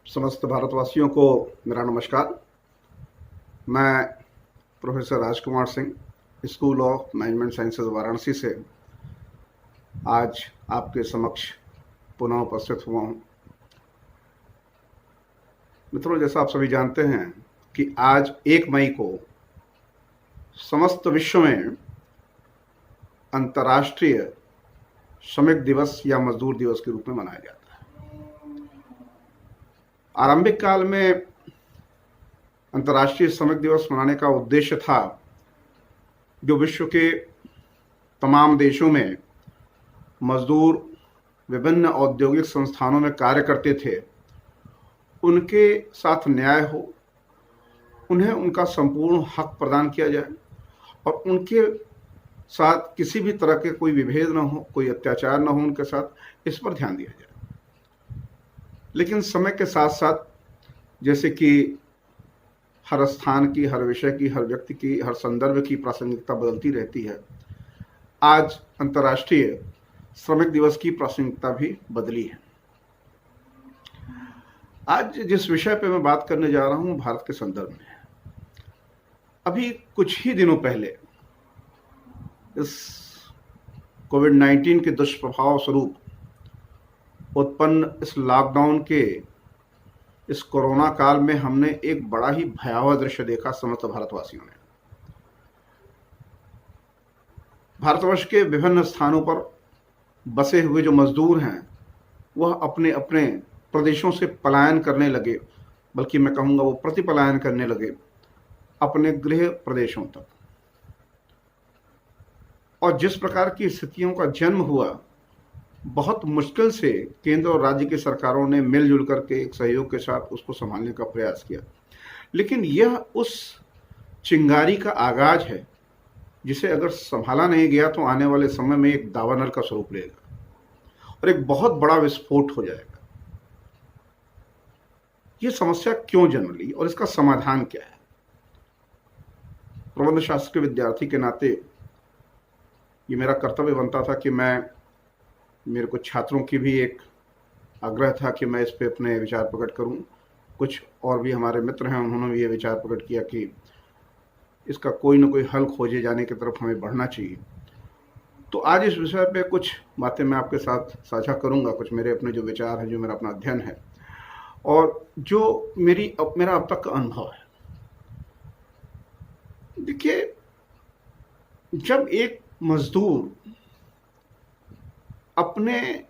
समस्त भारतवासियों को मेरा नमस्कार। मैं professor Rajkumar Singh, school of management sciences Varanasi से आज आपके समक्ष पुनः उपस्थित हुआ हूँ। मित्रों, जैसा आप सभी जानते हैं कि आज 1 मई को समस्त विश्व में अंतर्राष्ट्रीय श्रमिक दिवस या मजदूर दिवस के रूप में मनाया जाता है। आरंभिक काल में अंतर्राष्ट्रीय श्रमिक दिवस मनाने का उद्देश्य था जो विश्व के तमाम देशों में मजदूर विभिन्न औद्योगिक संस्थानों में कार्य करते थे, उनके साथ न्याय हो, उन्हें उनका संपूर्ण हक प्रदान किया जाए और उनके साथ किसी भी तरह के कोई विभेद न हो, कोई अत्याचार न हो उनके साथ, इस पर ध्यान दिया जाए। लेकिन समय के साथ साथ जैसे कि हर स्थान की, हर विषय की, हर व्यक्ति की, हर संदर्भ की प्रासंगिकता बदलती रहती है, आज अंतर्राष्ट्रीय श्रमिक दिवस की प्रासंगिकता भी बदली है। आज जिस विषय पे मैं बात करने जा रहा हूं भारत के संदर्भ में है। अभी कुछ ही दिनों पहले इस कोविड-19 के दुष्प्रभाव स्वरूप उत्पन्न इस लॉकडाउन के इस कोरोना काल में हमने एक बड़ा ही भयावह दृश्य देखा समस्त भारतवासियों ने। भारतवर्ष के विभिन्न स्थानों पर बसे हुए जो मजदूर हैं वह अपने अपने प्रदेशों से पलायन करने लगे, बल्कि मैं कहूँगा वो प्रतिपलायन करने लगे अपने गृह प्रदेशों तक। और जिस प्रकार की स्थितियों का जन्म हुआ, बहुत मुश्किल से केंद्र और राज्य की सरकारों ने मिलजुल करके एक सहयोग के साथ उसको संभालने का प्रयास किया। लेकिन यह उस चिंगारी का आगाज है जिसे अगर संभाला नहीं गया तो आने वाले समय में एक दावानल का स्वरूप लेगा और एक बहुत बड़ा विस्फोट हो जाएगा। यह समस्या क्यों जन्म ली और इसका समाधान क्या है? प्रबंध शास्त्र के विद्यार्थी के नाते ये मेरा कर्तव्य बनता था कि मेरे कुछ छात्रों की भी एक आग्रह था कि मैं इस पे अपने विचार प्रकट करूं। कुछ और भी हमारे मित्र हैं, उन्होंने भी ये विचार प्रकट किया कि इसका कोई ना कोई हल खोजे जाने की तरफ हमें बढ़ना चाहिए। तो आज इस विषय पे कुछ बातें मैं आपके साथ साझा करूंगा, कुछ मेरे अपने जो विचार हैं, जो मेरा अपना अध्ययन है और जो मेरा अब तक का अनुभव है। देखिए, जब एक मजदूर अपने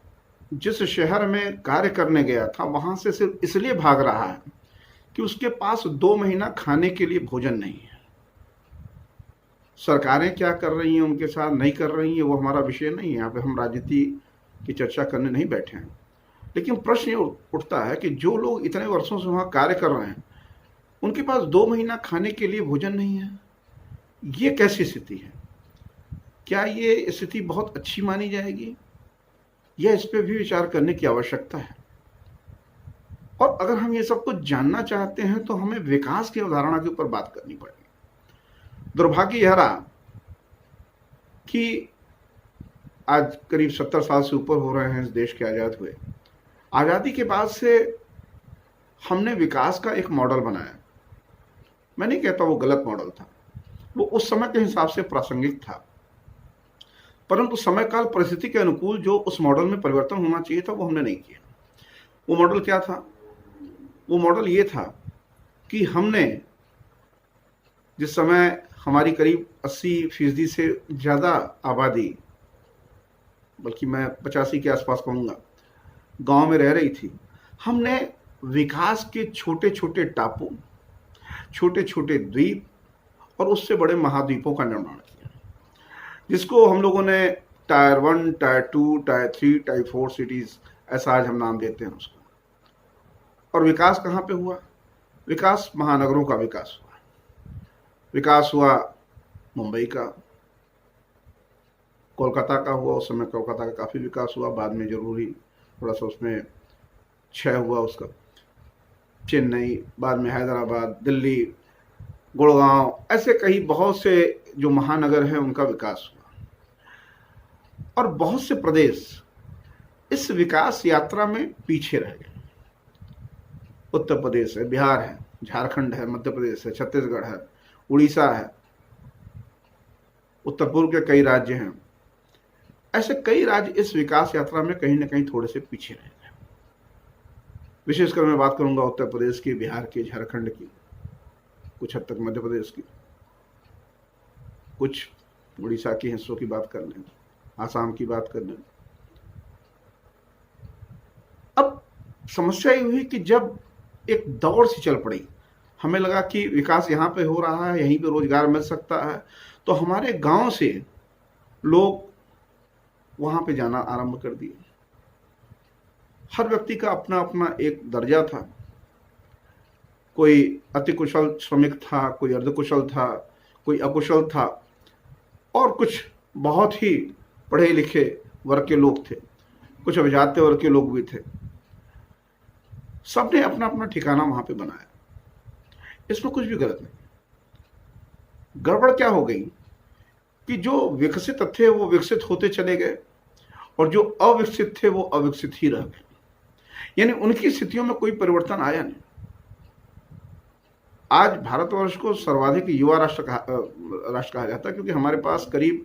जिस शहर में कार्य करने गया था वहां से सिर्फ इसलिए भाग रहा है कि उसके पास 2 महीना खाने के लिए भोजन नहीं है। सरकारें क्या कर रही हैं उनके साथ, नहीं कर रही हैं, वो हमारा विषय नहीं है। यहाँ पे हम राजनीति की चर्चा करने नहीं बैठे हैं। लेकिन प्रश्न ये उठता है कि जो लोग इतने वर्षों से वहां कार्य कर रहे हैं, उनके पास 2 महीना खाने के लिए भोजन नहीं है। ये कैसी स्थिति है? क्या ये स्थिति बहुत अच्छी मानी जाएगी? यह इस पर भी विचार करने की आवश्यकता है। और अगर हम ये सब कुछ जानना चाहते हैं तो हमें विकास की अवधारणा के ऊपर बात करनी पड़ेगी। दुर्भाग्य यह रहा कि आज करीब 70 साल से ऊपर हो रहे हैं इस देश के आजाद हुए। आजादी के बाद से हमने विकास का एक मॉडल बनाया। मैं नहीं कहता वो गलत मॉडल था, वो उस समय के हिसाब से प्रासंगिक था, परंतु समय काल परिस्थिति के अनुकूल जो उस मॉडल में परिवर्तन होना चाहिए था वो हमने नहीं किया। वो मॉडल क्या था? वो मॉडल ये था कि हमने जिस समय हमारी करीब 80% से ज़्यादा आबादी, बल्कि मैं 85 के आसपास कहूँगा, गांव में रह रही थी, हमने विकास के छोटे छोटे टापू, छोटे छोटे द्वीप और उससे बड़े महाद्वीपों का निर्माण किया, जिसको हम लोगों ने tyre 1, tyre 2, tyre 3, tyre 4 cities, ऐसा आज हम नाम देते हैं उसको। और विकास कहाँ पे हुआ? विकास महानगरों का विकास हुआ। विकास हुआ मुंबई का, कोलकाता का हुआ। उस समय कोलकाता का काफ़ी विकास हुआ, बाद में जरूरी थोड़ा सा उसमें क्षय हुआ उसका। चेन्नई, बाद में हैदराबाद, दिल्ली, गुड़गांव, ऐसे कई बहुत से जो महानगर हैं उनका विकास हुआ। और बहुत से प्रदेश इस विकास यात्रा में पीछे रह गए। उत्तर प्रदेश है, बिहार है, झारखंड है, मध्य प्रदेश है, छत्तीसगढ़ है, उड़ीसा है, उत्तर पूर्व के कई राज्य हैं। ऐसे कई राज्य इस विकास यात्रा में कहीं ना कहीं थोड़े से पीछे रह गए। विशेषकर मैं बात करूंगा उत्तर प्रदेश की, बिहार की, झारखंड की, कुछ हद तक मध्य प्रदेश की, कुछ उड़ीसा के हिस्सों की बात कर लें, आसाम की बात कर लें। अब समस्या ये हुई कि जब एक दौड़ सी चल पड़ी, हमें लगा कि विकास यहाँ पे हो रहा है, यहीं पे रोजगार मिल सकता है, तो हमारे गांव से लोग वहां पे जाना आरंभ कर दिए। हर व्यक्ति का अपना अपना एक दर्जा था। कोई अति कुशल श्रमिक था, कोई अर्धकुशल था, कोई अकुशल था, और कुछ बहुत ही पढ़े लिखे वर्ग के लोग थे, कुछ अभिजात्य वर्ग के लोग भी थे। सबने अपना अपना ठिकाना वहां पे बनाया। इसमें कुछ भी गलत नहीं। गड़बड़ क्या हो गई कि जो विकसित थे वो विकसित होते चले गए, और जो अविकसित थे वो अविकसित ही रह गए। यानी उनकी स्थितियों में कोई परिवर्तन आया नहीं। आज भारतवर्ष को सर्वाधिक युवा राष्ट्र कहा जाता है, क्योंकि हमारे पास करीब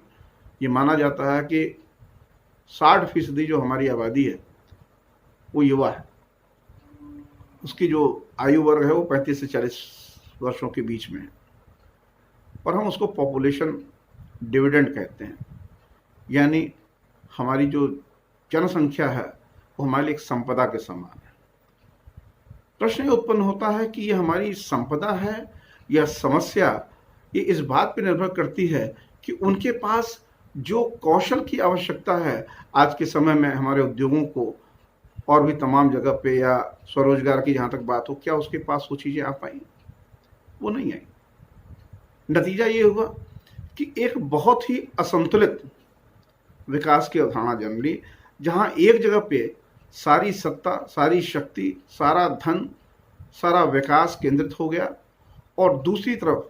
ये माना जाता है कि 60% जो हमारी आबादी है वो युवा है। उसकी जो आयु वर्ग है वो 35 से 40 वर्षों के बीच में है, और हम उसको पॉपुलेशन डिविडेंड कहते हैं। यानी हमारी जो जनसंख्या है वो हमारे लिए एक संपदा के समान है। प्रश्न ये उत्पन्न होता है कि ये हमारी संपदा है या समस्या। ये इस बात पर निर्भर करती है कि उनके पास जो कौशल की आवश्यकता है आज के समय में हमारे उद्योगों को और भी तमाम जगह पे, या स्वरोजगार की जहाँ तक बात हो, क्या उसके पास वो चीज़ें आ पाई? वो नहीं आई। नतीजा ये हुआ कि एक बहुत ही असंतुलित विकास की अवधारणा जन्म ली, जहाँ एक जगह पे सारी सत्ता, सारी शक्ति, सारा धन, सारा विकास केंद्रित हो गया, और दूसरी तरफ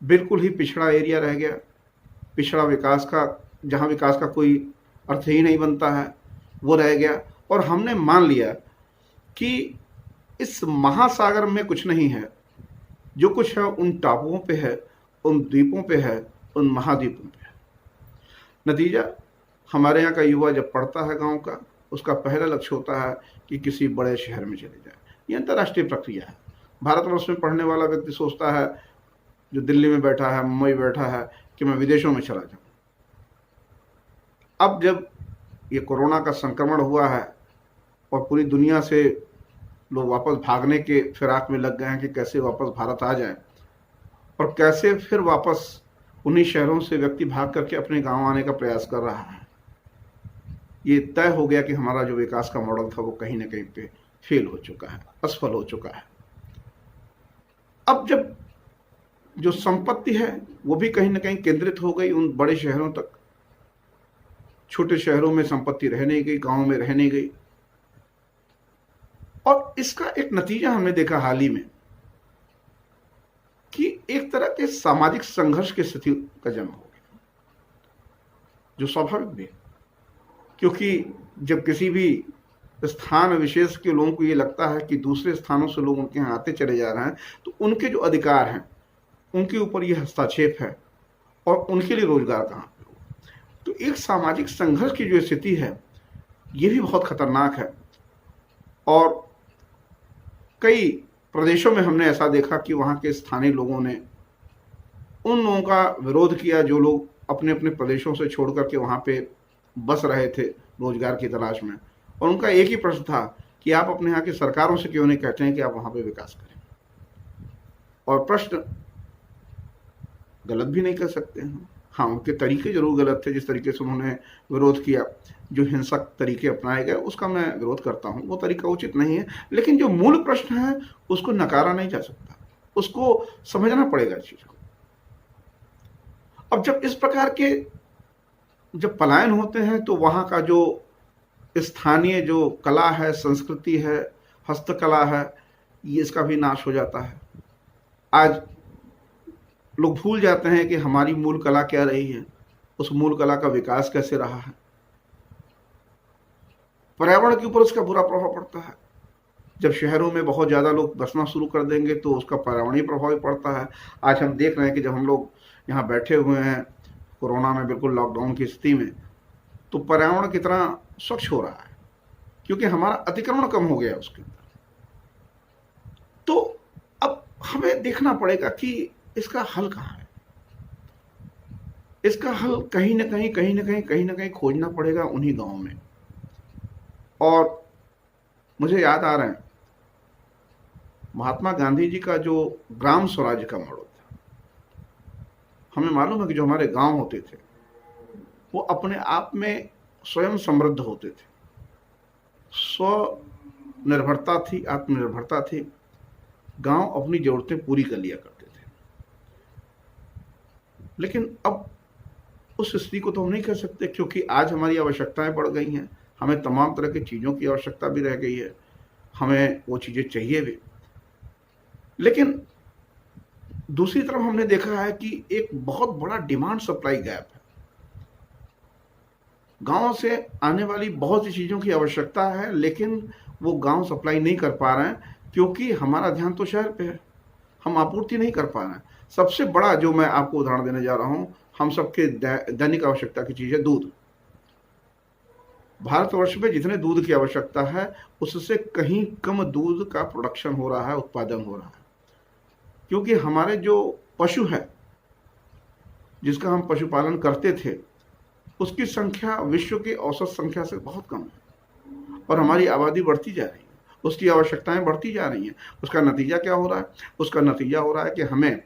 बिल्कुल ही पिछड़ा एरिया रह गया। पिछड़ा विकास का, जहाँ विकास का कोई अर्थ ही नहीं बनता है, वो रह गया। और हमने मान लिया कि इस महासागर में कुछ नहीं है, जो कुछ है उन टापुओं पे है, उन द्वीपों पे है, उन महाद्वीपों पे है। नतीजा, हमारे यहाँ का युवा जब पढ़ता है गांव का, उसका पहला लक्ष्य होता है कि किसी बड़े शहर में चले जाए। ये अंतर्राष्ट्रीय प्रक्रिया है। भारतवर्ष में पढ़ने वाला व्यक्ति सोचता है, जो दिल्ली में बैठा है, मुंबई में बैठा है, कि मैं विदेशों में चला जाऊं। अब जब ये कोरोना का संक्रमण हुआ है और पूरी दुनिया से लोग वापस भागने के फिराक में लग गए हैं कि कैसे वापस भारत आ जाए, और कैसे फिर वापस उन्हीं शहरों से व्यक्ति भाग करके अपने गांव आने का प्रयास कर रहा है, ये तय हो गया कि हमारा जो विकास का मॉडल था वो कहीं ना कहीं पे फेल हो चुका है, असफल हो चुका है। अब जब जो संपत्ति है वो भी कहीं ना कहीं केंद्रित हो गई उन बड़े शहरों तक, छोटे शहरों में संपत्ति रह नहीं गई, गांव में रह नहीं गई। और इसका एक नतीजा हमने देखा हाल ही में कि एक तरह के सामाजिक संघर्ष की स्थिति का जन्म हो गया, जो स्वाभाविक भी है। क्योंकि जब किसी भी स्थान विशेष के लोगों को ये लगता है कि दूसरे स्थानों से लोग उनके यहाँ आते चले जा रहे हैं, तो उनके जो अधिकार हैं उनके ऊपर ये हस्तक्षेप है, और उनके लिए रोजगार कहाँ पे होगा। तो एक सामाजिक संघर्ष की जो स्थिति है ये भी बहुत खतरनाक है। और कई प्रदेशों में हमने ऐसा देखा कि वहाँ के स्थानीय लोगों ने उन लोगों का विरोध किया जो लोग अपने अपने प्रदेशों से छोड़ करके वहाँ पे बस रहे थे रोजगार की तलाश में, और उनका एक ही प्रश्न था कि आप अपने यहाँ की सरकारों से क्यों नहीं कहते हैं कि आप वहाँ पे विकास करें। और प्रश्न गलत भी नहीं कर सकते हैं, हाँ उनके तरीके जरूर गलत थे। जिस तरीके से उन्होंने विरोध किया, जो हिंसक तरीके अपनाए गए, उसका मैं विरोध करता हूँ, वो तरीका उचित नहीं है। लेकिन जो मूल प्रश्न है उसको नकारा नहीं जा सकता, उसको समझना पड़ेगा इस चीज को। अब जब इस प्रकार के जब पलायन होते हैं तो वहाँ का जो स्थानीय जो कला है, संस्कृति है, हस्तकला है, ये इसका भी नाश हो जाता है। आज लोग भूल जाते हैं कि हमारी मूल कला क्या रही है, उस मूल कला का विकास कैसे रहा है। पर्यावरण के ऊपर उसका बुरा प्रभाव पड़ता है। जब शहरों में बहुत ज़्यादा लोग बसना शुरू कर देंगे तो उसका पर्यावरणीय प्रभाव भी पड़ता है। आज हम देख रहे हैं कि जब हम लोग यहाँ बैठे हुए हैं कोरोना में, बिल्कुल लॉकडाउन की स्थिति में, तो पर्यावरण कितना स्वच्छ हो रहा है, क्योंकि हमारा अतिक्रमण कम हो गया उसके अंदर। तो अब हमें देखना पड़ेगा कि इसका हल कहाँ है। इसका हल कहीं ना कहीं खोजना पड़ेगा उन्हीं गांवों में। और मुझे याद आ रहा है महात्मा गांधी जी का जो ग्राम स्वराज का मॉडल था। हमें मालूम है कि जो हमारे गांव होते थे वो अपने आप में स्वयं समृद्ध होते थे, स्वनिर्भरता थी, आत्मनिर्भरता थी। गांव अपनी जरूरतें पूरी कर लिया करते थे। लेकिन अब उस स्थिति को तो हम नहीं कर सकते, क्योंकि आज हमारी आवश्यकताएं बढ़ गई हैं। हमें तमाम तरह की चीज़ों की आवश्यकता भी रह गई है, हमें वो चीज़ें चाहिए भी। लेकिन दूसरी तरफ हमने देखा है कि एक बहुत बड़ा डिमांड सप्लाई गैप है। गांव से आने वाली बहुत सी चीज़ों की आवश्यकता है, लेकिन वो गांव सप्लाई नहीं कर पा रहे हैं, क्योंकि हमारा ध्यान तो शहर पे है, हम आपूर्ति नहीं कर पा रहे हैं। सबसे बड़ा जो मैं आपको उदाहरण देने जा रहा हूं, हम सबके दैनिक आवश्यकता की चीज़ है दूध। भारतवर्ष में जितने दूध की आवश्यकता है उससे कहीं कम दूध का प्रोडक्शन हो रहा है, उत्पादन हो रहा है, क्योंकि हमारे जो पशु है जिसका हम पशुपालन करते थे उसकी संख्या विश्व की औसत संख्या से बहुत कम है, और हमारी आबादी बढ़ती जा रही है, उसकी आवश्यकताएं बढ़ती जा रही हैं। उसका नतीजा क्या हो रहा है? उसका नतीजा हो रहा है कि हमें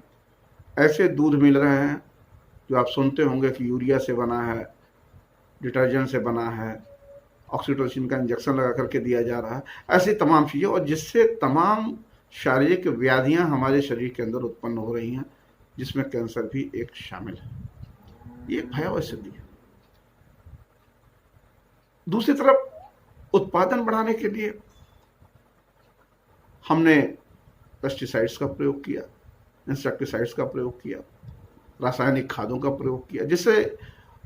ऐसे दूध मिल रहे हैं जो आप सुनते होंगे कि यूरिया से बना है, डिटर्जेंट से बना है, ऑक्सीटोसिन का इंजेक्शन लगा करके दिया जा रहा है, ऐसी तमाम चीज़ें, और जिससे तमाम शारीरिक व्याधियां हमारे शरीर के अंदर उत्पन्न हो रही हैं, जिसमें कैंसर भी एक शामिल है। ये एक भयावह स्थिति है। दूसरी तरफ उत्पादन बढ़ाने के लिए हमने पेस्टिसाइड्स का प्रयोग किया, इंसेक्टिसाइड्स का प्रयोग किया, रासायनिक खादों का प्रयोग किया, जिससे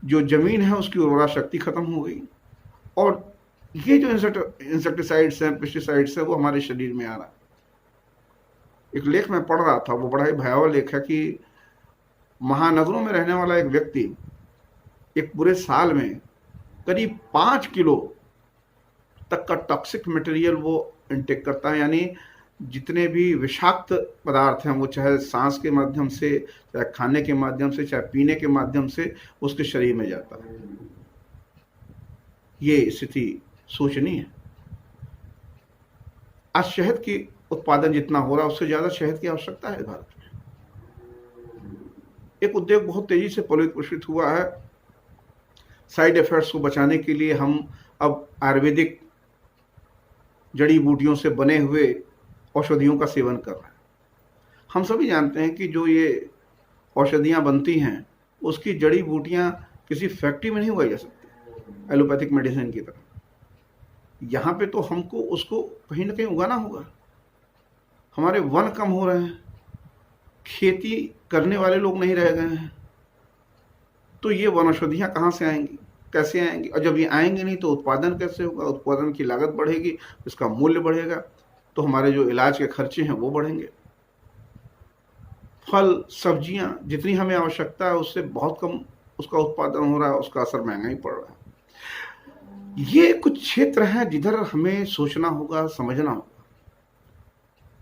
जो जमीन है उसकी उर्वरा शक्ति खत्म हो गई। और ये जो इंसेक्टिसाइड्स हैं, पेस्टिसाइड्स हैं, वो हमारे शरीर में आ रहा है। एक लेख में पढ़ रहा था, वो बड़ा ही भयावह लेख है कि महानगरों में रहने वाला एक व्यक्ति एक पूरे साल में करीब 5 किलो तक का टॉक्सिक मटेरियल वो इनटेक करता है। यानी जितने भी विषाक्त पदार्थ हैं, वो चाहे सांस के माध्यम से, चाहे खाने के माध्यम से, चाहे पीने के माध्यम से उसके शरीर में जाता है। ये स्थिति सोचनीय है। आज शहद की उत्पादन जितना हो रहा है उससे ज्यादा शहद की आवश्यकता है भारत में। एक उद्योग बहुत तेजी से पुष्पित हुआ है। साइड इफेक्ट्स को बचाने के लिए हम अब आयुर्वेदिक जड़ी बूटियों से बने हुए औषधियों का सेवन कर रहे हैं। हम सभी जानते हैं कि जो ये औषधियां बनती हैं उसकी जड़ी बूटियां किसी फैक्ट्री में नहीं उगाई जा सकती एलोपैथिक मेडिसिन की तरह। यहाँ पे तो हमको उसको कहीं ना कहीं उगाना होगा। हमारे वन कम हो रहे हैं, खेती करने वाले लोग नहीं रह गए हैं, तो ये वनौषधियाँ कहाँ से आएंगी, कैसे आएंगी? और जब ये आएंगी नहीं तो उत्पादन कैसे होगा? उत्पादन की लागत बढ़ेगी, इसका मूल्य बढ़ेगा, तो हमारे जो इलाज के खर्चे हैं वो बढ़ेंगे। फल सब्जियां जितनी हमें आवश्यकता है उससे बहुत कम उसका उत्पादन हो रहा है, उसका असर महंगा ही पड़ रहा है। ये कुछ क्षेत्र हैं जिधर हमें सोचना होगा, समझना होगा।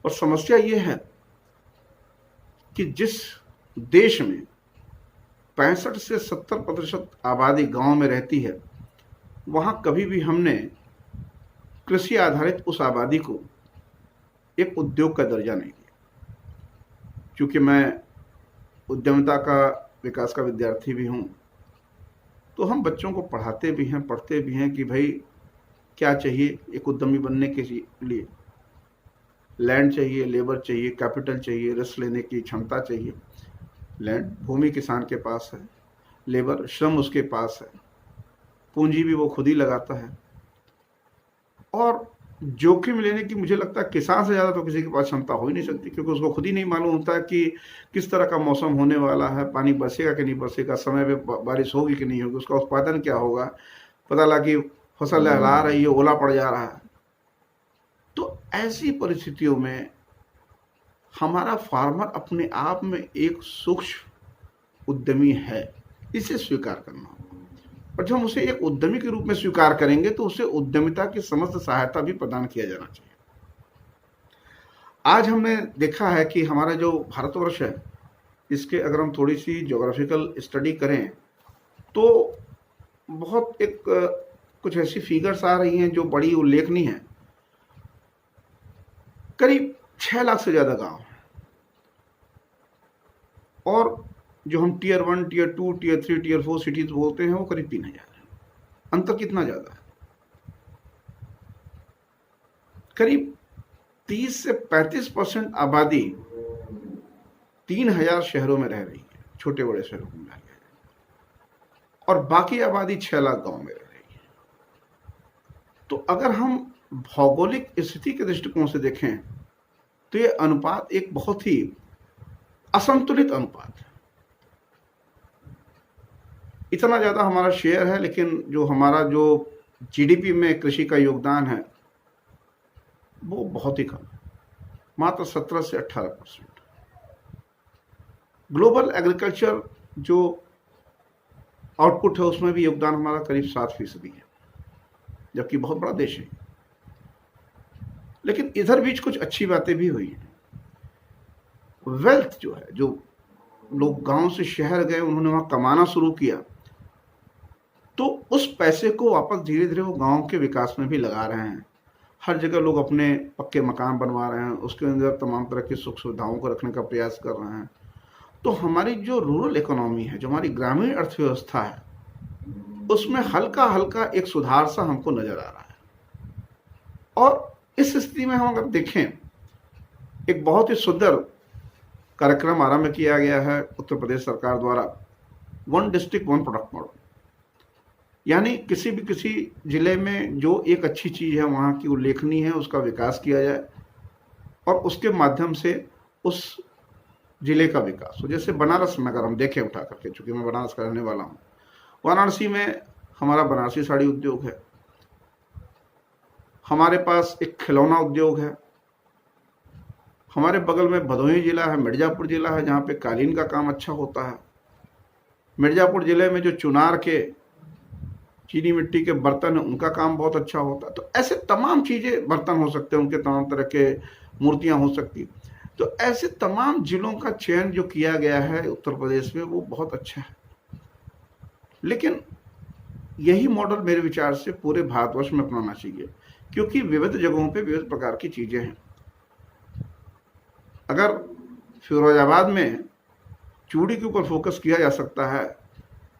और समस्या ये है कि जिस देश में 65 से 70% आबादी गांव में रहती है, वहां कभी भी हमने कृषि आधारित उस आबादी को एक उद्योग का दर्जा नहीं दिया। क्योंकि मैं उद्यमिता का, विकास का विद्यार्थी भी हूं, तो हम बच्चों को पढ़ाते भी हैं, पढ़ते भी हैं कि भाई क्या चाहिए एक उद्यमी बनने के लिए। लैंड चाहिए, लेबर चाहिए, कैपिटल चाहिए, रिस्क लेने की क्षमता चाहिए। लैंड, भूमि किसान के पास है, लेबर, श्रम उसके पास है, पूंजी भी वो खुद ही लगाता है, और जोखिम लेने की मुझे लगता है किसान से ज़्यादा तो किसी के पास क्षमता हो ही नहीं सकती, क्योंकि उसको खुद ही नहीं मालूम होता कि किस तरह का मौसम होने वाला है, पानी बरसेगा कि नहीं बरसेगा, समय पे बारिश होगी कि नहीं होगी, उसका उत्पादन क्या होगा, पता लगा कि फसल लहरा रही है, ओला पड़ जा रहा है। तो ऐसी परिस्थितियों में हमारा फार्मर अपने आप में एक सूक्ष्म उद्यमी है, इसे स्वीकार करना होगा। और जब हम उसे एक उद्यमी के रूप में स्वीकार करेंगे तो उसे उद्यमिता की समस्त सहायता भी प्रदान किया जाना चाहिए। आज हमने देखा है कि हमारा जो भारतवर्ष है, इसके अगर हम थोड़ी सी ज्योग्राफिकल स्टडी करें तो बहुत एक कुछ ऐसी फिगर्स आ रही हैं जो बड़ी उल्लेखनीय हैं। करीब 6 लाख से ज़्यादा गांव हैं, और जो हम tier 1, tier 2, tier 3, tier 4 cities बोलते हैं वो करीब 3000 है। अंतर कितना ज़्यादा है? करीब 30 से 35% आबादी 3000 शहरों में रह रही है, छोटे बड़े शहरों में रह रही है, और बाकी आबादी 6 लाख गांव में रह रही है। तो अगर हम भौगोलिक स्थिति के दृष्टिकोण से देखें तो ये अनुपात एक बहुत ही असंतुलित अनुपात है। इतना ज्यादा हमारा शेयर है, लेकिन जो हमारा जो जीडीपी में कृषि का योगदान है वो बहुत ही कम है, मात्र 17 से 18%। ग्लोबल एग्रीकल्चर जो आउटपुट है उसमें भी योगदान हमारा करीब 7% है, जबकि बहुत बड़ा देश है। लेकिन इधर बीच कुछ अच्छी बातें भी हुई हैं। वेल्थ जो है, जो लोग गांव से शहर गए, उन्होंने वहां कमाना शुरू किया, तो उस पैसे को वापस धीरे धीरे वो गांव के विकास में भी लगा रहे हैं। हर जगह लोग अपने पक्के मकान बनवा रहे हैं, उसके अंदर तमाम तरह की सुख सुविधाओं को रखने का प्रयास कर रहे हैं। तो हमारी जो रूरल इकोनॉमी है, जो हमारी ग्रामीण अर्थव्यवस्था है, उसमें हल्का हल्का एक सुधार सा हमको नजर आ रहा है। और इस स्थिति में हम अगर देखें, एक बहुत ही सुंदर कार्यक्रम आरंभ किया गया है उत्तर प्रदेश सरकार द्वारा, 1 डिस्ट्रिक्ट 1 प्रोडक्ट मॉडल। यानी किसी जिले में जो एक अच्छी चीज है, वहां की उल्लेखनीय है, उसका विकास किया जाए और उसके माध्यम से उस जिले का विकास हो। जैसे बनारस में अगर हम देखें उठा करके, चूंकि मैं बनारस का रहने वाला हूँ, वाराणसी में हमारा बनारसी साड़ी उद्योग है, हमारे पास एक खिलौना उद्योग है, हमारे बगल में भदोही जिला है, मिर्जापुर जिला है, जहाँ पे कालीन का काम अच्छा होता है। मिर्जापुर जिले में जो चुनार के चीनी मिट्टी के बर्तन है, उनका काम बहुत अच्छा होता है। तो ऐसे तमाम चीजें, बर्तन हो सकते हैं उनके, तमाम तरह के मूर्तियां हो सकती। तो ऐसे तमाम जिलों का चयन जो किया गया है उत्तर प्रदेश में, वो बहुत अच्छा है। लेकिन यही मॉडल मेरे विचार से पूरे भारतवर्ष में अपनाना चाहिए, क्योंकि विविध जगहों पे विविध प्रकार की चीजें हैं। अगर फिरोजाबाद में चूड़ी के ऊपर फोकस किया जा सकता है,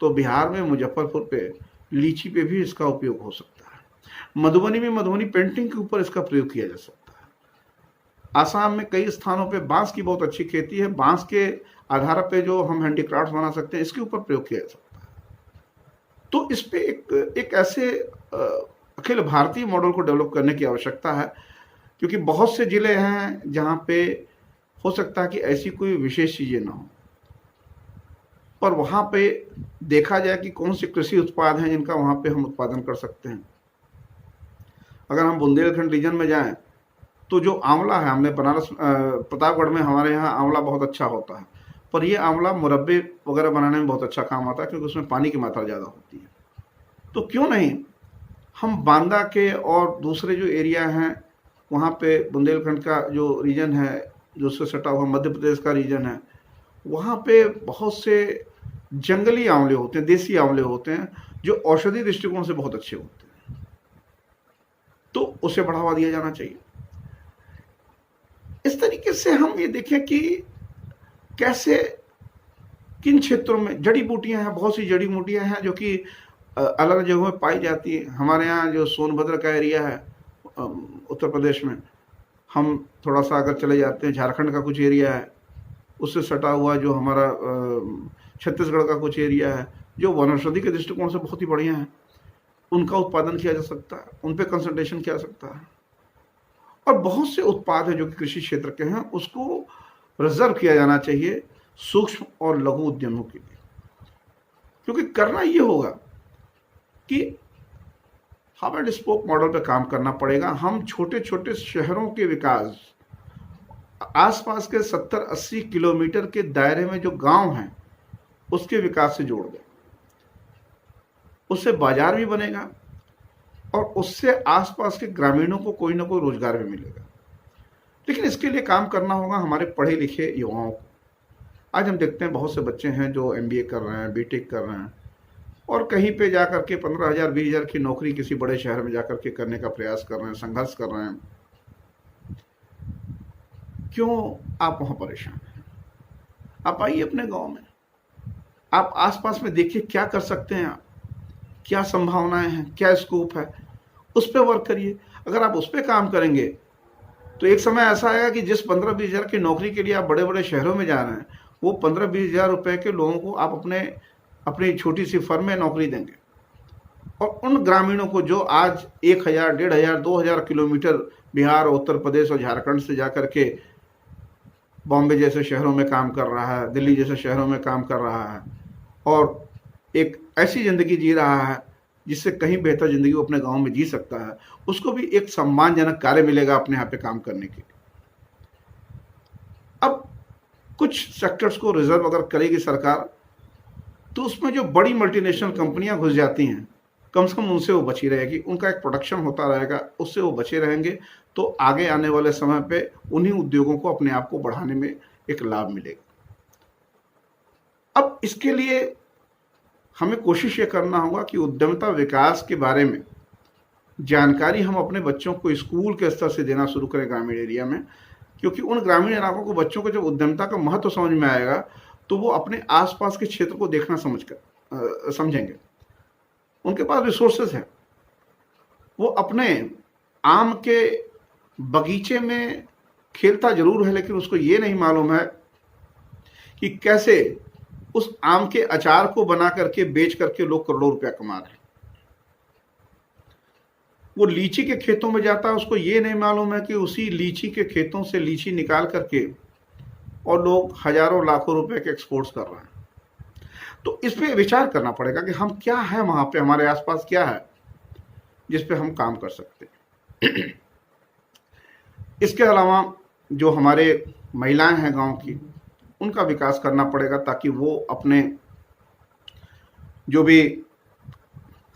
तो बिहार में मुजफ्फरपुर पे लीची पे भी इसका उपयोग हो सकता है। मधुबनी में मधुबनी पेंटिंग के ऊपर इसका प्रयोग किया जा सकता है। आसाम में कई स्थानों पे बांस की बहुत अच्छी खेती है, बांस के आधार पे जो हम हैंडीक्राफ्ट बना सकते हैं, इसके ऊपर प्रयोग किया जा सकता है। तो इस पे एक ऐसे अखिल भारतीय मॉडल को डेवलप करने की आवश्यकता है, क्योंकि बहुत से जिले हैं जहाँ पे हो सकता है कि ऐसी कोई विशेष चीजें ना हो, पर वहां पे देखा जाए कि कौन से कृषि उत्पाद हैं जिनका वहां पे हम उत्पादन कर सकते हैं। अगर हम बुंदेलखंड रीजन में जाएं तो जो आंवला है, हमने बनारस प्रतापगढ़ में हमारे यहाँ आंवला बहुत अच्छा होता है, पर ये आंवला मुरब्बे वगैरह बनाने में बहुत अच्छा काम आता है, क्योंकि उसमें पानी की मात्रा ज़्यादा होती है। तो क्यों नहीं हम बांदा के और दूसरे जो एरिया हैं, वहाँ पे बुंदेलखंड का जो रीजन है, जो उससे सटा हुआ मध्य प्रदेश का रीजन है, वहाँ पे बहुत से जंगली आंवले होते हैं, देसी आंवले होते हैं, जो औषधि दृष्टिकोण से बहुत अच्छे होते हैं। तो उसे बढ़ावा दिया जाना चाहिए। इस तरीके से हम ये देखें कि कैसे किन क्षेत्रों में जड़ी बूटियां हैं, बहुत सी जड़ी बूटियां हैं जो कि अलग जगहों में पाई जाती है। हमारे यहाँ जो सोनभद्र का एरिया है उत्तर प्रदेश में, हम थोड़ा सा अगर चले जाते हैं, झारखंड का कुछ एरिया है, उससे सटा हुआ जो हमारा छत्तीसगढ़ का कुछ एरिया है, जो वनौषधि के दृष्टिकोण से बहुत ही बढ़िया है, उनका उत्पादन किया जा सकता है, उन पे कंसंट्रेशन किया जा सकता है। और बहुत से उत्पाद हैं जो कि कृषि क्षेत्र के हैं, उसको रिजर्व किया जाना चाहिए सूक्ष्म और लघु उद्यमों के लिए। क्योंकि करना ये होगा कि हब एंड स्पोक मॉडल पे काम करना पड़ेगा। हम छोटे छोटे शहरों के विकास, आसपास के 70-80 किलोमीटर के दायरे में जो गांव हैं उसके विकास से जोड़ दें। उससे बाजार भी बनेगा और उससे आसपास के ग्रामीणों को कोई ना कोई रोजगार भी मिलेगा। लेकिन इसके लिए काम करना होगा हमारे पढ़े लिखे युवाओं को। आज हम देखते हैं बहुत से बच्चे हैं जो एमबीए कर रहे हैं, बीटेक कर रहे हैं और कहीं पे जाकर के 15,000 20,000 की नौकरी किसी बड़े शहर में जाकर के करने का प्रयास कर रहे हैं, संघर्ष कर रहे हैं। क्यों आप वहां परेशान हैं? आप आइए अपने गांव में, आप आसपास में देखिए क्या कर सकते हैं आप, क्या संभावनाएं हैं, क्या स्कोप है, उस पर वर्क करिए। अगर आप उस पर काम करेंगे तो एक समय ऐसा आएगा कि जिस 15-20 हज़ार की नौकरी के लिए आप बड़े बड़े शहरों में जा रहे हैं, वो 15-20 हज़ार रुपए के लोगों को आप अपनी छोटी सी फर्म में नौकरी देंगे। और उन ग्रामीणों को जो आज 1,000, 1,500, 2,000 किलोमीटर बिहार, उत्तर प्रदेश और झारखंड से जाकर के बॉम्बे जैसे शहरों में काम कर रहा है, दिल्ली जैसे शहरों में काम कर रहा है और एक ऐसी जिंदगी जी रहा है जिससे कहीं बेहतर जिंदगी वो अपने गांव में जी सकता है, उसको भी एक सम्मानजनक कार्य मिलेगा अपने यहाँ पे काम करने के लिए। अब कुछ सेक्टर्स को रिजर्व अगर करेगी सरकार तो उसमें जो बड़ी मल्टीनेशनल कंपनियां घुस जाती हैं, कम से कम उनसे वो बची रहेगी, उनका एक प्रोडक्शन होता रहेगा, उससे वो बचे रहेंगे। तो आगे आने वाले समय पे उन्हीं उद्योगों को अपने आप को बढ़ाने में एक लाभ मिलेगा। अब इसके लिए हमें कोशिश ये करना होगा कि उद्यमिता विकास के बारे में जानकारी हम अपने बच्चों को स्कूल के स्तर से देना शुरू करें ग्रामीण एरिया में, क्योंकि उन ग्रामीण इलाकों को बच्चों को जब उद्यमिता का महत्व समझ में आएगा तो वो अपने आसपास के क्षेत्र को देखना समझेंगे। उनके पास रिसोर्सेस हैं, वो अपने आम के बगीचे में खेलता जरूर है लेकिन उसको ये नहीं मालूम है कि कैसे उस आम के अचार को बना करके बेच करके लोग करोड़ों रुपया कमा रहे हैं। वो लीची के खेतों में जाता है, उसको ये नहीं मालूम है कि उसी लीची के खेतों से लीची निकाल करके और लोग हजारों लाखों रुपए के एक्सपोर्ट्स कर रहे हैं। तो इस पे विचार करना पड़ेगा कि हम क्या है, वहां पे हमारे आसपास क्या है जिस पे हम काम कर सकते हैं। इसके अलावा जो हमारे महिलाएं हैं गांव की, उनका विकास करना पड़ेगा ताकि वो अपने जो भी,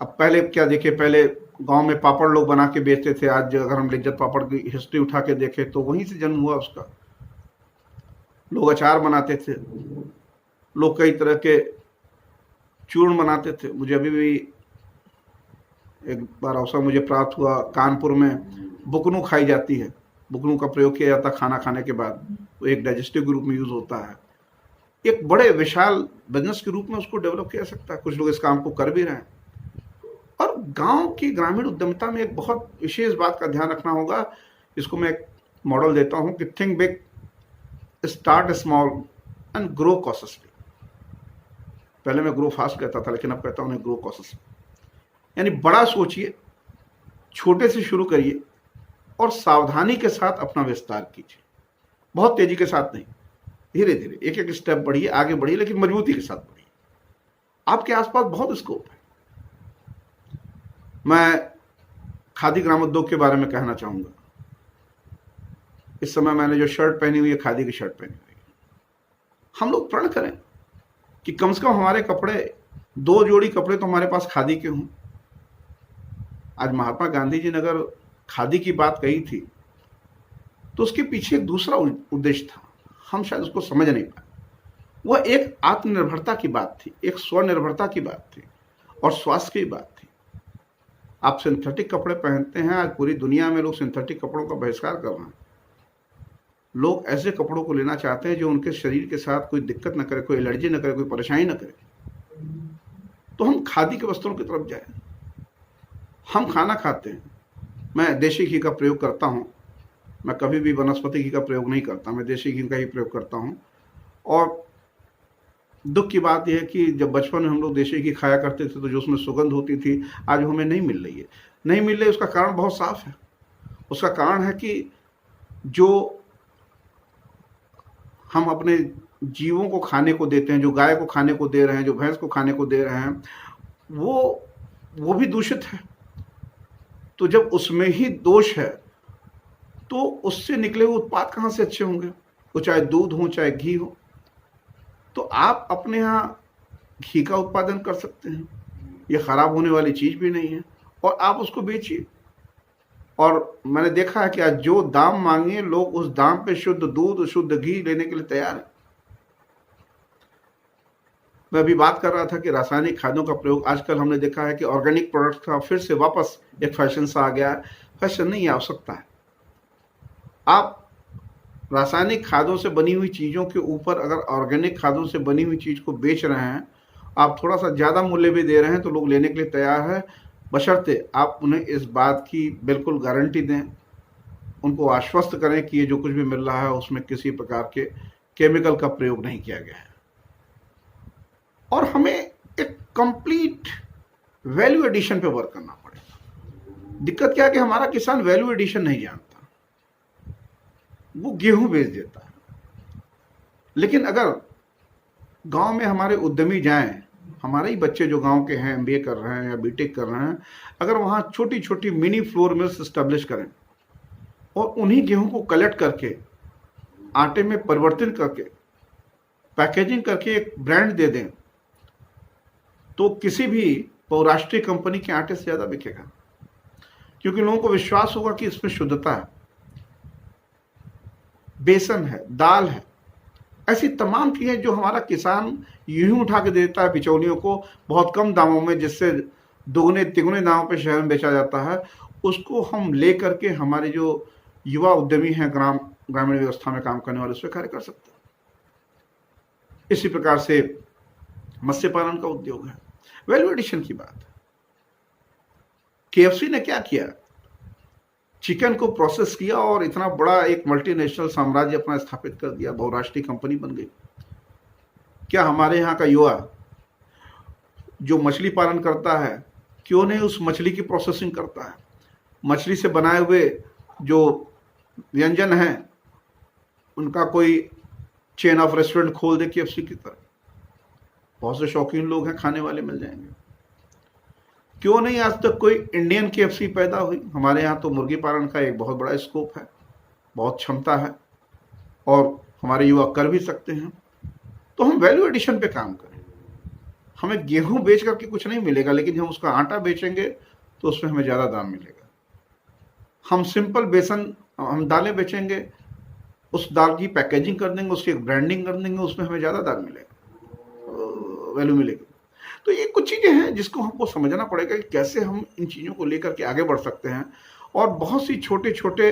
अब पहले क्या देखिए, पहले गांव में पापड़ लोग बना के बेचते थे। आज अगर हम लिज्जत पापड़ की हिस्ट्री उठा के देखें तो वहीं से जन्म हुआ उसका। लोग अचार बनाते थे, लोग कई तरह के चूर्ण बनाते थे। मुझे अभी भी एक बार अवसर मुझे प्राप्त हुआ, कानपुर में बुकनू खाई जाती है, बुकनू का प्रयोग किया जाता है खाना खाने के बाद, वो एक डाइजेस्टिव के रूप में यूज होता है। एक बड़े विशाल बिजनेस के रूप में उसको डेवलप किया जा सकता है, कुछ लोग इस काम को कर भी रहे हैं। और गांव की ग्रामीण उद्यमिता में एक बहुत विशेष बात का ध्यान रखना होगा, इसको मैं एक मॉडल देता हूं कि think big, start small and grow cautiously. पहले मैं ग्रो फास्ट कहता था लेकिन अब कहता हूं ग्रो कॉशियसली, यानी बड़ा सोचिए, छोटे से शुरू करिए और सावधानी के साथ अपना विस्तार कीजिए। बहुत तेजी के साथ नहीं, धीरे धीरे एक एक स्टेप बढ़िए, आगे बढ़िए, लेकिन मजबूती के साथ बढ़िए। आपके आसपास बहुत स्कोप है। मैं खादी ग्रामोद्योग के बारे में कहना चाहूंगा। इस समय मैंने जो शर्ट पहनी हुई है, खादी की शर्ट पहनी हुई है। हम लोग प्रण करें कि कम से कम हमारे कपड़े, 2 जोड़ी कपड़े तो हमारे पास खादी के हों। आज महात्मा गांधी जी ने अगर खादी की बात कही थी तो उसके पीछे एक दूसरा उद्देश्य था, हम शायद उसको समझ नहीं पाए। वह एक आत्मनिर्भरता की बात थी, एक स्वनिर्भरता की बात थी और स्वास्थ्य की बात थी। आप सिंथेटिक कपड़े पहनते हैं, आज पूरी दुनिया में लोग सिंथेटिक कपड़ों का बहिष्कार कर रहे हैं। लोग ऐसे कपड़ों को लेना चाहते हैं जो उनके शरीर के साथ कोई दिक्कत न करे, कोई एलर्जी न करे, कोई परेशानी न करे। तो हम खादी के वस्त्रों की तरफ जाए। हम खाना खाते हैं, मैं देशी घी का प्रयोग करता हूं, मैं कभी भी वनस्पति घी का प्रयोग नहीं करता, मैं देशी घी का ही प्रयोग करता हूं। और दुख की बात यह है कि जब बचपन में हम लोग देशी घी खाया करते थे तो जो उसमें सुगंध होती थी, आज हमें नहीं मिल रही है। नहीं मिल रही, उसका कारण बहुत साफ है। उसका कारण है कि जो हम अपने जीवों को खाने को देते हैं, जो गाय को खाने को दे रहे हैं, जो भैंस को खाने को दे रहे हैं, वो भी दूषित है। तो जब उसमें ही दोष है तो उससे निकले हुए उत्पाद कहाँ से अच्छे होंगे? वो चाहे दूध हो चाहे घी हो। तो आप अपने यहाँ घी का उत्पादन कर सकते हैं, ये खराब होने वाली चीज भी नहीं है, और आप उसको बेचिए। और मैंने देखा है कि आज जो दाम मांगे लोग उस दाम पे शुद्ध दूध शुद्ध घी लेने के लिए तैयार है। मैं अभी बात कर रहा था कि रासायनिक खादों का प्रयोग आजकल हमने देखा है कि ऑर्गेनिक प्रोडक्ट का फिर से वापस एक फैशन सा आ गया है। फैशन नहीं, आवश्यकता है। आप रासायनिक खादों से बनी हुई चीजों के ऊपर अगर ऑर्गेनिक खादों से बनी हुई चीज को बेच रहे हैं, आप थोड़ा सा ज्यादा मूल्य भी दे रहे हैं तो लोग लेने के लिए तैयार है, बशर्ते आप उन्हें इस बात की बिल्कुल गारंटी दें, उनको आश्वस्त करें कि ये जो कुछ भी मिल रहा है उसमें किसी प्रकार के केमिकल का प्रयोग नहीं किया गया है। और हमें एक कंप्लीट वैल्यू एडिशन पे वर्क करना पड़ेगा। दिक्कत क्या है कि हमारा किसान वैल्यू एडिशन नहीं जानता, वो गेहूं बेच देता है। लेकिन अगर गांव में हमारे उद्यमी जाएं, हमारे ही बच्चे जो गांव के हैं, एमबीए कर रहे हैं या बीटेक कर रहे हैं, अगर वहां छोटी छोटी मिनी फ्लोर मिल्स स्टैब्लिश करें और उन्हीं गेहूं को कलेक्ट करके आटे में परिवर्तित करके पैकेजिंग करके एक ब्रांड दे दें, तो किसी भी बहुराष्ट्रीय कंपनी के आटे से ज्यादा बिकेगा, क्योंकि लोगों को विश्वास होगा कि इसमें शुद्धता है, बेसन है, दाल है, ऐसी तमाम चीजें जो हमारा किसान यूं उठा के देता है बिचौलियों को बहुत कम दामों में, जिससे दुगने तिगुने दामों पे शहर में बेचा जाता है, उसको हम ले करके हमारे जो युवा उद्यमी हैं ग्रामीण व्यवस्था में काम करने वाले उस पर कार्य कर सकते हैं। इसी प्रकार से मत्स्य पालन का उद्योग है। वैल्यू एडिशन की बात, केएफसी ने क्या किया, चिकन को प्रोसेस किया और इतना बड़ा एक मल्टीनेशनल साम्राज्य अपना स्थापित कर दिया, बहुराष्ट्रीय कंपनी बन गई। क्या हमारे यहाँ का युवा जो मछली पालन करता है, क्यों नहीं उस मछली की प्रोसेसिंग करता है? मछली से बनाए हुए जो व्यंजन हैं उनका कोई चेन ऑफ रेस्टोरेंट खोल दे केएफसी की तरह। बहुत से शौकीन लोग हैं, खाने वाले मिल जाएंगे। क्यों नहीं आज तक कोई इंडियन केएफसी पैदा हुई? हमारे यहाँ तो मुर्गी पालन का एक बहुत बड़ा स्कोप है, बहुत क्षमता है और हमारे युवा कर भी सकते हैं। तो हम वैल्यू एडिशन पे काम करें। हमें गेहूं बेच करके कुछ नहीं मिलेगा, लेकिन जब हम उसका आटा बेचेंगे तो उसमें हमें ज़्यादा दाम मिलेगा। हम सिंपल बेसन, हम दालें बेचेंगे, उस दाल की पैकेजिंग कर देंगे, उसकी एक ब्रांडिंग कर देंगे, उसमें हमें ज़्यादा दाम मिलेगा, वैल्यू मिलेगी। तो ये कुछ चीज़ें हैं जिसको हमको समझना पड़ेगा कि कैसे हम इन चीज़ों को लेकर के आगे बढ़ सकते हैं। और बहुत सी छोटे छोटे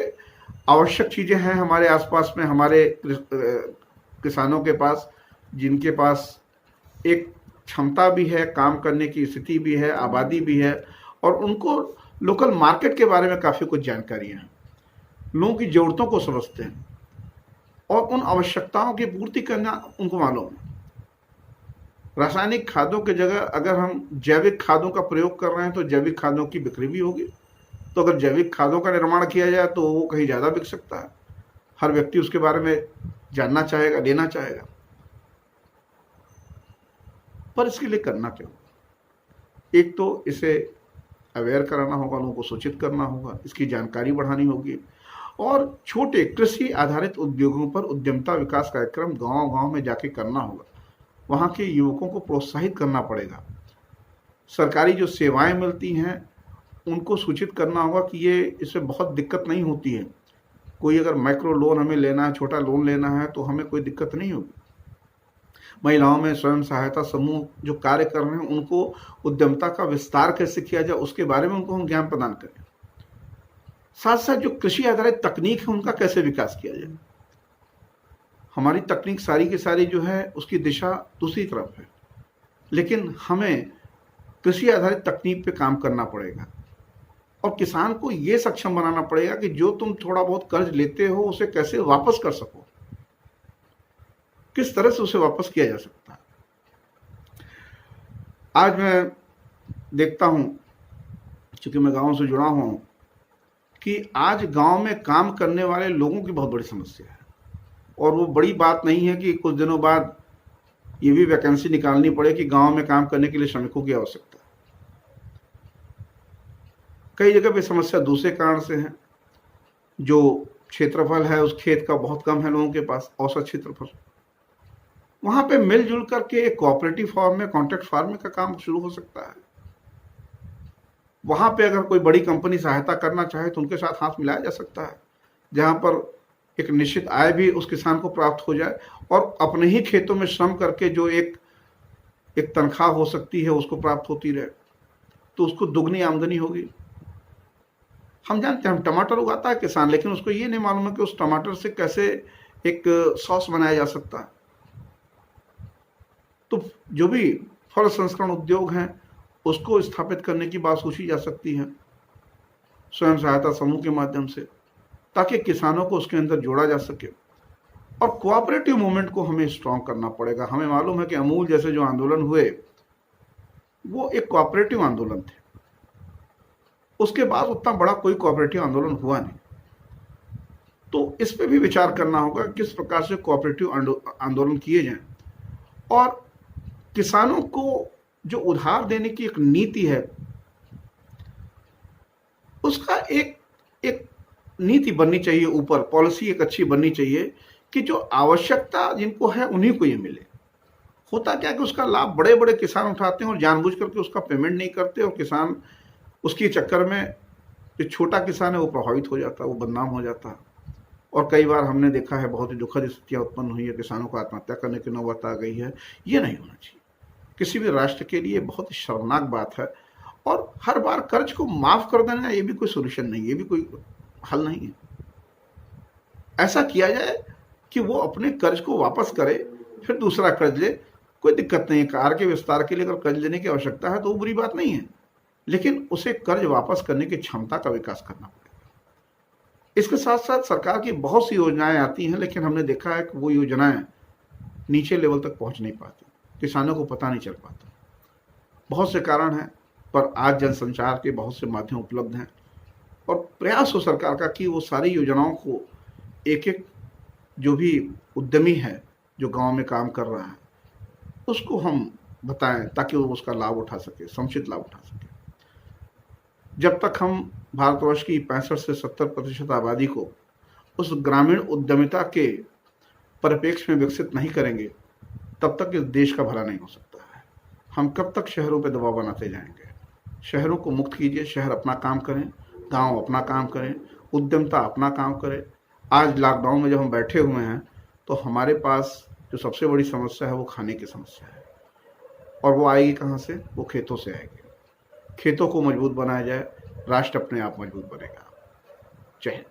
आवश्यक चीज़ें हैं हमारे आसपास में, हमारे किसानों के पास, जिनके पास एक क्षमता भी है, काम करने की स्थिति भी है, आबादी भी है, और उनको लोकल मार्केट के बारे में काफ़ी कुछ जानकारियाँ हैं, लोगों की ज़रूरतों को समझते हैं और उन आवश्यकताओं की पूर्ति करना उनको मालूम है। रासायनिक खादों की जगह अगर हम जैविक खादों का प्रयोग कर रहे हैं तो जैविक खादों की बिक्री भी होगी। तो अगर जैविक खादों का निर्माण किया जाए तो वो कहीं ज़्यादा बिक सकता है, हर व्यक्ति उसके बारे में जानना चाहेगा, लेना चाहेगा। पर इसके लिए करना क्या होगा? एक तो इसे अवेयर कराना होगा, लोगों को सूचित करना होगा, इसकी जानकारी बढ़ानी होगी, और छोटे कृषि आधारित उद्योगों पर उद्यमता विकास कार्यक्रम गांव गांव में जाके करना होगा। वहाँ के युवकों को प्रोत्साहित करना पड़ेगा। सरकारी जो सेवाएं मिलती हैं उनको सूचित करना होगा कि ये इससे बहुत दिक्कत नहीं होती है। कोई अगर माइक्रो लोन हमें लेना है, छोटा लोन लेना है, तो हमें कोई दिक्कत नहीं होगी। महिलाओं में स्वयं सहायता समूह जो कार्य कर रहे हैं उनको उद्यमता का विस्तार कैसे किया जाए उसके बारे में उनको हम ज्ञान प्रदान करें। साथ साथ जो कृषि आधारित तकनीक है उनका कैसे विकास किया जाए। हमारी तकनीक सारी की सारी जो है उसकी दिशा दूसरी तरफ है, लेकिन हमें कृषि आधारित तकनीक पे काम करना पड़ेगा और किसान को ये सक्षम बनाना पड़ेगा कि जो तुम थोड़ा बहुत कर्ज लेते हो उसे कैसे वापस कर सको, किस तरह से उसे वापस किया जा सकता है। आज मैं देखता हूं, चूंकि मैं गांव से जुड़ा हूं, कि आज गांव में काम करने वाले लोगों की बहुत बड़ी समस्या है। और वो बड़ी बात नहीं है कि कुछ दिनों बाद ये भी वैकेंसी निकालनी पड़े कि गांव में काम करने के लिए श्रमिकों की आवश्यकता है। कई जगह पे समस्या दूसरे कारण से है, जो क्षेत्रफल है उस खेत का बहुत कम है लोगों के पास, औसत क्षेत्रफल। वहां पे मिलजुल करके एक कोऑपरेटिव फॉर्म में, कॉन्ट्रैक्ट फार्मिंग का काम शुरू हो सकता है। वहां पे अगर कोई बड़ी कंपनी सहायता करना चाहे तो उनके साथ हाथ मिलाया जा सकता है, जहां पर एक निश्चित आय भी उस किसान को प्राप्त हो जाए और अपने ही खेतों में श्रम करके जो एक तनख्वाह हो सकती है उसको प्राप्त होती रहे, तो उसको दुगनी आमदनी होगी। हम जानते हैं, हम टमाटर उगाता है किसान, लेकिन उसको ये नहीं मालूम है कि उस टमाटर से कैसे एक सॉस बनाया जा सकता है। तो जो भी फल संस्करण उद्योग हैं उसको स्थापित करने की बात सोची जा सकती है स्वयं सहायता समूह के माध्यम से, ताकि किसानों को उसके अंदर जोड़ा जा सके। और कोऑपरेटिव मूवमेंट को हमें स्ट्रांग करना पड़ेगा। हमें मालूम है कि अमूल जैसे जो आंदोलन हुए वो एक कोऑपरेटिव आंदोलन थे, उसके बाद उतना बड़ा कोई कोऑपरेटिव आंदोलन हुआ नहीं। तो इस पे भी विचार करना होगा किस प्रकार से कोऑपरेटिव आंदोलन किए जाएं, और किसानों को जो उधार देने की एक नीति है उसका एक नीति बननी चाहिए, ऊपर पॉलिसी एक अच्छी बननी चाहिए कि जो आवश्यकता जिनको है उन्हीं को ये मिले। होता क्या कि उसका लाभ बड़े बड़े किसान उठाते हैं और जानबूझ करके उसका पेमेंट नहीं करते, और किसान उसके चक्कर में जो छोटा किसान है वो प्रभावित हो जाता है, वो बदनाम हो जाता है। और कई बार हमने देखा है बहुत ही दुखद स्थितियां उत्पन्न हुई है, किसानों को आत्महत्या करने की नौबत आ गई है। ये नहीं होना चाहिए, किसी भी राष्ट्र के लिए बहुत ही शर्मनाक बात है। और हर बार कर्ज को माफ कर देना ये भी कोई सोल्यूशन नहीं है, ये भी कोई हल नहीं है। ऐसा किया जाए कि वो अपने कर्ज को वापस करे, फिर दूसरा कर्ज ले, कोई दिक्कत नहीं है। कार के विस्तार के लिए अगर कर्ज लेने की आवश्यकता है तो वो बुरी बात नहीं है, लेकिन उसे कर्ज वापस करने की क्षमता का विकास करना पड़ेगा। इसके साथ साथ सरकार की बहुत सी योजनाएं आती हैं, लेकिन हमने देखा है कि वो योजनाएं नीचे लेवल तक पहुंच नहीं पाती, किसानों को पता नहीं चल पाता। बहुत से कारण हैं, पर आज जनसंचार के बहुत से माध्यम उपलब्ध हैं और प्रयास हो सरकार का कि वो सारी योजनाओं को एक एक जो भी उद्यमी है जो गांव में काम कर रहा है उसको हम बताएं, ताकि वो उसका लाभ उठा सके, समुचित लाभ उठा सके। जब तक हम भारतवर्ष की 65 से 70% आबादी को उस ग्रामीण उद्यमिता के परिप्रेक्ष्य में विकसित नहीं करेंगे, तब तक इस देश का भला नहीं हो सकता है। हम कब तक शहरों पर दबाव बनाते जाएंगे? शहरों को मुक्त कीजिए, शहर अपना काम करें, गांव अपना काम करें, उद्यमिता अपना काम करें। आज लॉकडाउन में जब हम बैठे हुए हैं तो हमारे पास जो सबसे बड़ी समस्या है वो खाने की समस्या है, और वो आएगी कहाँ से? वो खेतों से आएगी। खेतों को मजबूत बनाया जाए, राष्ट्र अपने आप मजबूत बनेगा। जय हिंद।